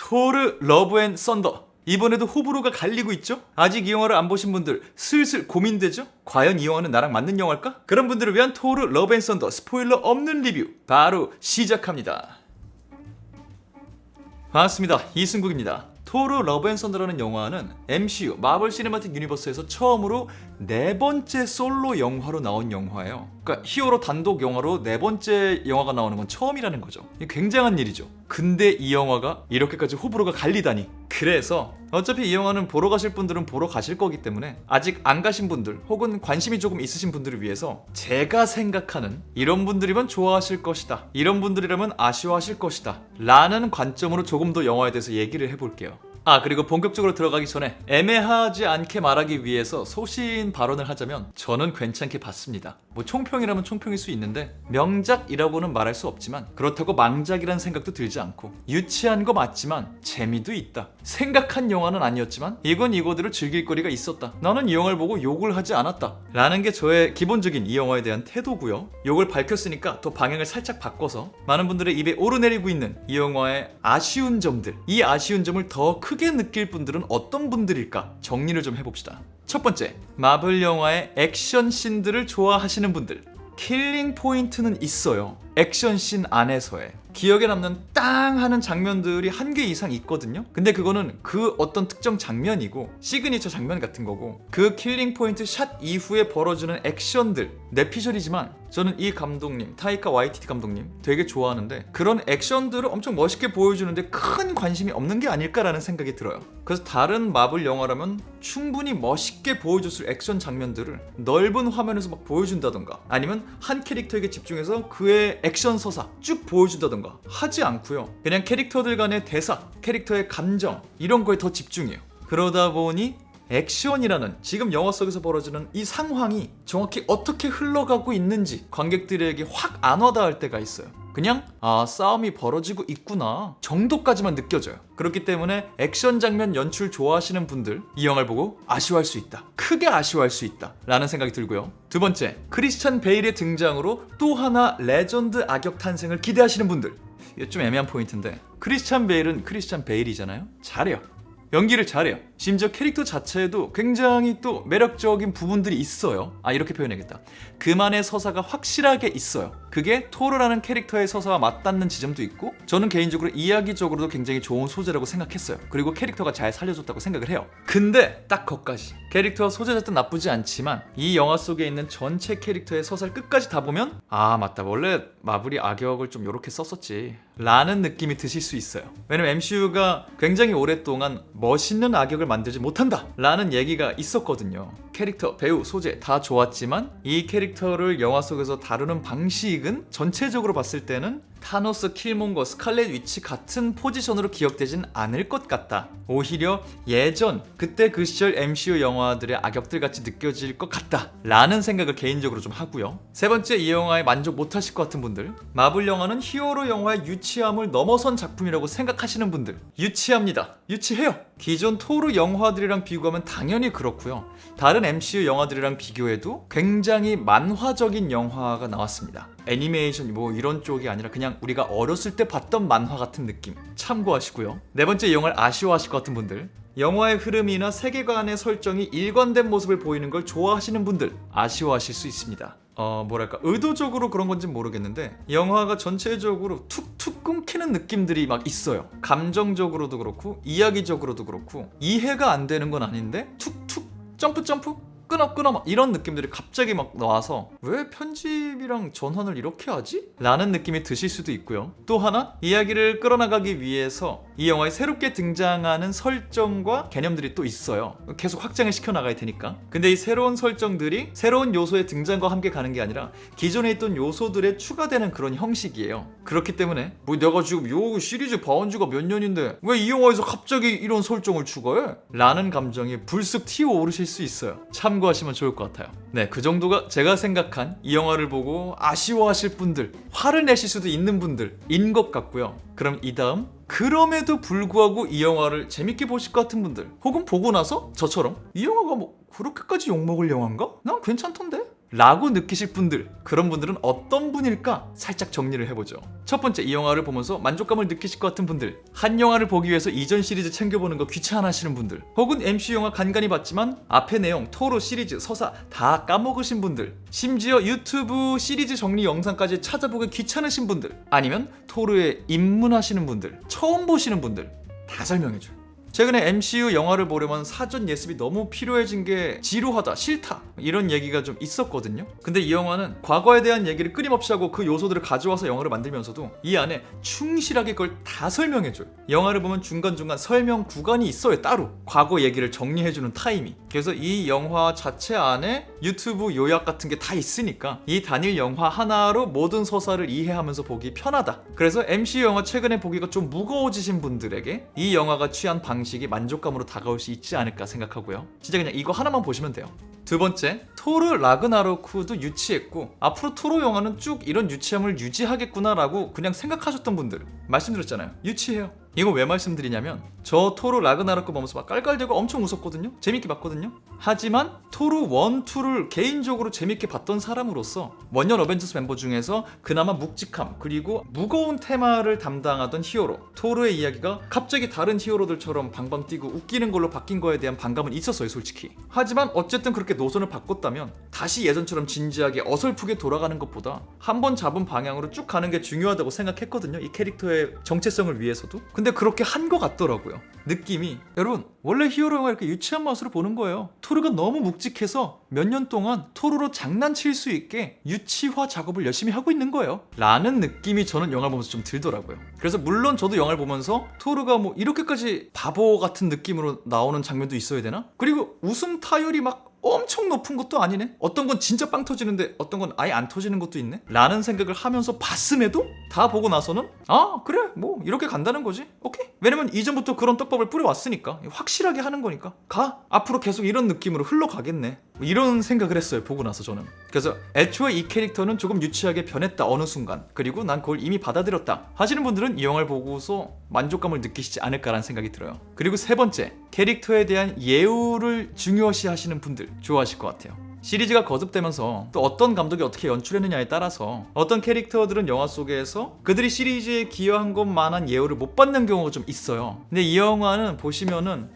토르 러브 앤 썬더. 이번에도 호불호가 갈리고 있죠? 아직 이 영화를 안 보신 분들 슬슬 고민되죠? 과연 이 영화는 나랑 맞는 영화일까? 그런 분들을 위한 토르 러브 앤 썬더 스포일러 없는 리뷰 바로 시작합니다. 반갑습니다. 이승국입니다. 토르 러브 앤 썬더라는 영화는 MCU 마블 시네마틱 유니버스에서 처음으로 네 번째 솔로 영화로 나온 영화예요. 그러니까 히어로 단독 영화로 네 번째 영화가 나오는 건 처음이라는 거죠. 굉장한 일이죠. 근데 이 영화가 이렇게까지 호불호가 갈리다니. 그래서 어차피 이 영화는 보러 가실 분들은 보러 가실 거기 때문에 아직 안 가신 분들 혹은 관심이 조금 있으신 분들을 위해서 제가 생각하는 이런 분들이면 좋아하실 것이다, 이런 분들이라면 아쉬워하실 것이다 라는 관점으로 조금 더 영화에 대해서 얘기를 해볼게요. 그리고 본격적으로 들어가기 전에 애매하지 않게 말하기 위해서 소신 발언을 하자면 저는 괜찮게 봤습니다. 뭐 총평이라면 총평일 수 있는데 명작이라고는 말할 수 없지만 그렇다고 망작이라는 생각도 들지 않고 유치한 거 맞지만 재미도 있다. 생각한 영화는 아니었지만 이건 이거대로 즐길 거리가 있었다. 나는 이 영화를 보고 욕을 하지 않았다 라는 게 저의 기본적인 이 영화에 대한 태도고요. 욕을 밝혔으니까 또 방향을 살짝 바꿔서 많은 분들의 입에 오르내리고 있는 이 영화의 아쉬운 점들, 이 아쉬운 점을 더 크게 느낄 분들은 어떤 분들일까 정리를 좀 해봅시다. 첫 번째, 마블 영화의 액션 씬들을 좋아하시는 분들. 킬링 포인트는 있어요. 액션씬 안에서의 기억에 남는 땅 하는 장면들이 한 개 이상 있거든요. 근데 그거는 그 어떤 특정 장면이고 시그니처 장면 같은 거고, 그 킬링 포인트 샷 이후에 벌어지는 액션들, 내피셜이지만 저는 이 감독님, 타이카 와이티티 감독님 되게 좋아하는데 그런 액션들을 엄청 멋있게 보여주는데 큰 관심이 없는 게 아닐까라는 생각이 들어요. 그래서 다른 마블 영화라면 충분히 멋있게 보여줬을 액션 장면들을 넓은 화면에서 막 보여준다던가 아니면 한 캐릭터에게 집중해서 그의 액션 서사 쭉 보여준다던가 하지 않고요. 그냥 캐릭터들 간의 대사, 캐릭터의 감정 이런 거에 더 집중해요. 그러다 보니 액션이라는 지금 영화 속에서 벌어지는 이 상황이 정확히 어떻게 흘러가고 있는지 관객들에게 확 안 와닿을 때가 있어요. 그냥 싸움이 벌어지고 있구나 정도까지만 느껴져요. 그렇기 때문에 액션 장면 연출 좋아하시는 분들 이 영화를 보고 아쉬워할 수 있다, 크게 아쉬워할 수 있다 라는 생각이 들고요. 두 번째, 크리스찬 베일의 등장으로 또 하나 레전드 악역 탄생을 기대하시는 분들. 이게 좀 애매한 포인트인데 크리스찬 베일은 크리스찬 베일이잖아요. 잘해요. 연기를 잘해요. 심지어 캐릭터 자체에도 굉장히 또 매력적인 부분들이 있어요. 이렇게 표현해야겠다. 그만의 서사가 확실하게 있어요. 그게 토르라는 캐릭터의 서사와 맞닿는 지점도 있고 저는 개인적으로 이야기적으로도 굉장히 좋은 소재라고 생각했어요. 그리고 캐릭터가 잘 살려줬다고 생각을 해요. 근데 딱 거기까지. 캐릭터 소재 자체는 나쁘지 않지만 이 영화 속에 있는 전체 캐릭터의 서사를 끝까지 다 보면 맞다, 원래 마블이 악역을 좀 요렇게 썼었지 라는 느낌이 드실 수 있어요. 왜냐면 MCU가 굉장히 오랫동안 멋있는 악역을 만들지 못한다 라는 얘기가 있었거든요. 캐릭터, 배우, 소재 다 좋았지만 이 캐릭터를 영화 속에서 다루는 방식은 전체적으로 봤을 때는 타노스, 킬몬거, 스칼렛 위치 같은 포지션으로 기억되진 않을 것 같다. 오히려 예전 그때 그 시절 MCU 영화들의 악역들 같이 느껴질 것 같다 라는 생각을 개인적으로 좀 하고요. 세 번째, 이 영화에 만족 못하실 것 같은 분들, 마블 영화는 히어로 영화의 유치함을 넘어선 작품이라고 생각하시는 분들, 유치합니다. 유치해요. 기존 토르 영화들이랑 비교하면 당연히 그렇고요. 다른 MCU 영화들이랑 비교해도 굉장히 만화적인 영화가 나왔습니다. 애니메이션 뭐 이런 쪽이 아니라 그냥 우리가 어렸을 때 봤던 만화 같은 느낌 참고하시고요. 네 번째, 이 영화를 아쉬워하실 것 같은 분들, 영화의 흐름이나 세계관의 설정이 일관된 모습을 보이는 걸 좋아하시는 분들 아쉬워하실 수 있습니다. 의도적으로 그런 건지 모르겠는데 영화가 전체적으로 툭툭 끊기는 느낌들이 막 있어요. 감정적으로도 그렇고 이야기적으로도 그렇고 이해가 안 되는 건 아닌데 툭툭 점프 끊어 막 이런 느낌들이 갑자기 막 나와서 왜 편집이랑 전환을 이렇게 하지? 라는 느낌이 드실 수도 있고요. 또 하나, 이야기를 끌어나가기 위해서 이 영화에 새롭게 등장하는 설정과 개념들이 또 있어요. 계속 확장을 시켜나가야 되니까. 근데 이 새로운 설정들이 새로운 요소의 등장과 함께 가는 게 아니라 기존에 있던 요소들에 추가되는 그런 형식이에요. 그렇기 때문에 내가 지금 요 시리즈 봐온 지가 몇 년인데 왜 이 영화에서 갑자기 이런 설정을 추가해? 라는 감정이 불쑥 튀어오르실 수 있어요. 참고하시면 좋을 것 같아요. 네, 그 정도가 제가 생각한 이 영화를 보고 아쉬워하실 분들, 화를 내실 수도 있는 분들인 것 같고요. 그럼 이 다음, 그럼에도 불구하고 이 영화를 재밌게 보실 것 같은 분들, 혹은 보고 나서 저처럼 이 영화가 뭐 그렇게까지 욕먹을 영화인가? 난 괜찮던데? 라고 느끼실 분들, 그런 분들은 어떤 분일까 살짝 정리를 해보죠. 첫 번째, 이 영화를 보면서 만족감을 느끼실 것 같은 분들, 한 영화를 보기 위해서 이전 시리즈 챙겨보는 거 귀찮아하시는 분들, 혹은 MCU 영화 간간히 봤지만 앞의 내용, 토르 시리즈, 서사 다 까먹으신 분들, 심지어 유튜브 시리즈 정리 영상까지 찾아보기 귀찮으신 분들, 아니면 토르에 입문하시는 분들, 처음 보시는 분들 다 설명해줘요. 최근에 MCU 영화를 보려면 사전 예습이 너무 필요해진 게 지루하다, 싫다 이런 얘기가 좀 있었거든요. 근데 이 영화는 과거에 대한 얘기를 끊임없이 하고 그 요소들을 가져와서 영화를 만들면서도 이 안에 충실하게 그걸 다 설명해줘요. 영화를 보면 중간중간 설명 구간이 있어요. 따로 과거 얘기를 정리해주는 타임이. 그래서 이 영화 자체 안에 유튜브 요약 같은 게 다 있으니까 이 단일 영화 하나로 모든 서사를 이해하면서 보기 편하다. 그래서 MCU 영화 최근에 보기가 좀 무거워지신 분들에게 이 영화가 취한 방식이 만족감으로 다가올 수 있지 않을까 생각하고요. 진짜 그냥 이거 하나만 보시면 돼요. 두 번째, 토르 라그나로크도 유치했고 앞으로 토르 영화는 쭉 이런 유치함을 유지하겠구나라고 그냥 생각하셨던 분들, 말씀드렸잖아요. 유치해요. 이거 왜 말씀드리냐면 저 토르 라그나로크 보면서 막 깔깔대고 엄청 웃었거든요. 재밌게 봤거든요. 하지만 토르 1, 2를 개인적으로 재밌게 봤던 사람으로서 원년 어벤져스 멤버 중에서 그나마 묵직함 그리고 무거운 테마를 담당하던 히어로 토르의 이야기가 갑자기 다른 히어로들처럼 방방 뛰고 웃기는 걸로 바뀐 거에 대한 반감은 있었어요, 솔직히. 하지만 어쨌든 그렇게 노선을 바꿨다면 다시 예전처럼 진지하게 어설프게 돌아가는 것보다 한 번 잡은 방향으로 쭉 가는 게 중요하다고 생각했거든요, 이 캐릭터의 정체성을 위해서도. 근데 그렇게 한 것 같더라고요. 느낌이, 여러분 원래 히어로 영화 이렇게 유치한 맛으로 보는 거예요. 토르가 너무 묵직해서 몇 년 동안 토르로 장난칠 수 있게 유치화 작업을 열심히 하고 있는 거예요 라는 느낌이 저는 영화를 보면서 좀 들더라고요. 그래서 물론 저도 영화를 보면서 토르가 뭐 이렇게까지 바보 같은 느낌으로 나오는 장면도 있어야 되나? 그리고 웃음 타율이 막 엄청 높은 것도 아니네? 어떤 건 진짜 빵 터지는데 어떤 건 아예 안 터지는 것도 있네? 라는 생각을 하면서 봤음에도 다 보고 나서는 아 그래 뭐 이렇게 간다는 거지? 오케이. 왜냐면 이전부터 그런 떡밥을 뿌려왔으니까 확실하게 하는 거니까 가! 앞으로 계속 이런 느낌으로 흘러가겠네, 이런 생각을 했어요, 보고 나서 저는. 그래서 애초에 이 캐릭터는 조금 유치하게 변했다 어느 순간, 그리고 난 그걸 이미 받아들였다 하시는 분들은 이 영화를 보고서 만족감을 느끼시지 않을까라는 생각이 들어요. 그리고 세 번째, 캐릭터에 대한 예우를 중요시 하시는 분들 좋아하실 것 같아요. 시리즈가 거듭되면서 또 어떤 감독이 어떻게 연출했느냐에 따라서 어떤 캐릭터들은 영화 속에서 그들이 시리즈에 기여한 것만한 예우를 못 받는 경우가 좀 있어요. 근데 이 영화는 보시면은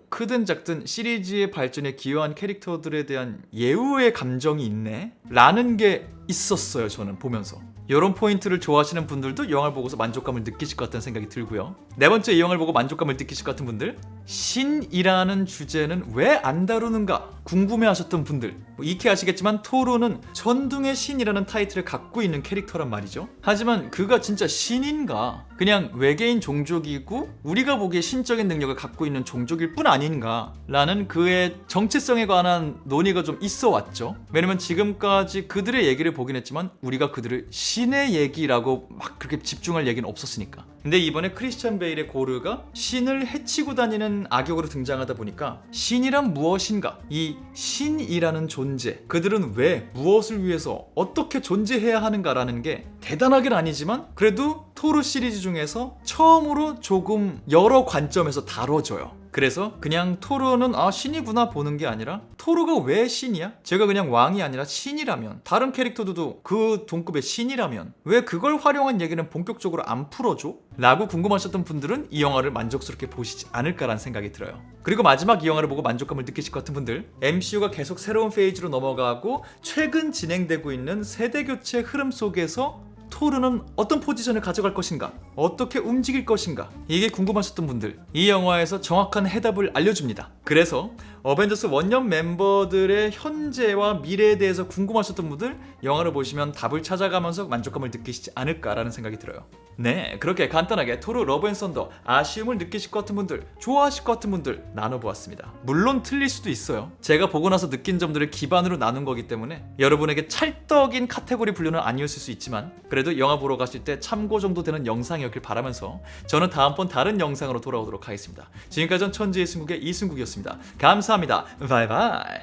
크든 작든 시리즈의 발전에 기여한 캐릭터들에 대한 예우의 감정이 있네 라는 게 있었어요, 저는 보면서. 이런 포인트를 좋아하시는 분들도 영화를 보고서 만족감을 느끼실 것 같다는 생각이 들고요. 네 번째, 이 영화를 보고 만족감을 느끼실 것 같은 분들, 신이라는 주제는 왜 안 다루는가 궁금해하셨던 분들, 익히 아시겠지만 토르는 전둥의 신이라는 타이틀을 갖고 있는 캐릭터란 말이죠. 하지만 그가 진짜 신인가, 그냥 외계인 종족이고 우리가 보기에 신적인 능력을 갖고 있는 종족일 뿐 아닌가 라는 그의 정체성에 관한 논의가 좀 있어 왔죠. 왜냐면 지금까지 그들의 얘기를 보긴 했지만 우리가 그들을 신의 얘기라고 막 그렇게 집중할 얘기는 없었으니까. 근데 이번에 크리스찬 베일의 고르가 신을 해치고 다니는 악역으로 등장하다 보니까 신이란 무엇인가, 이 신이라는 존재, 그들은 왜, 무엇을 위해서, 어떻게 존재해야 하는가라는 게 대단하긴 아니지만 그래도 토르 시리즈 중에서 처음으로 조금 여러 관점에서 다뤄져요. 그래서 그냥 토르는 신이구나 보는 게 아니라 토르가 왜 신이야? 제가 그냥 왕이 아니라 신이라면, 다른 캐릭터들도 그 동급의 신이라면 왜 그걸 활용한 얘기는 본격적으로 안 풀어줘? 라고 궁금하셨던 분들은 이 영화를 만족스럽게 보시지 않을까라는 생각이 들어요. 그리고 마지막 이 영화를 보고 만족감을 느끼실 것 같은 분들, MCU가 계속 새로운 페이지로 넘어가고 최근 진행되고 있는 세대교체 흐름 속에서 토르는 어떤 포지션을 가져갈 것인가, 어떻게 움직일 것인가, 이게 궁금하셨던 분들, 이 영화에서 정확한 해답을 알려줍니다. 그래서 어벤져스 원년 멤버들의 현재와 미래에 대해서 궁금하셨던 분들, 영화를 보시면 답을 찾아가면서 만족감을 느끼시지 않을까라는 생각이 들어요. 네, 그렇게 간단하게 토르 러브 앤 썬더 아쉬움을 느끼실 것 같은 분들, 좋아하실 것 같은 분들 나눠보았습니다. 물론 틀릴 수도 있어요. 제가 보고 나서 느낀 점들을 기반으로 나눈 거기 때문에 여러분에게 찰떡인 카테고리 분류는 아니었을 수 있지만 그래도 영화 보러 가실 때 참고 정도 되는 영상이었길 바라면서 저는 다음번 다른 영상으로 돌아오도록 하겠습니다. 지금까지 전 천지의 승국의 이승국이었습니다. 감사합니다. 바이바이.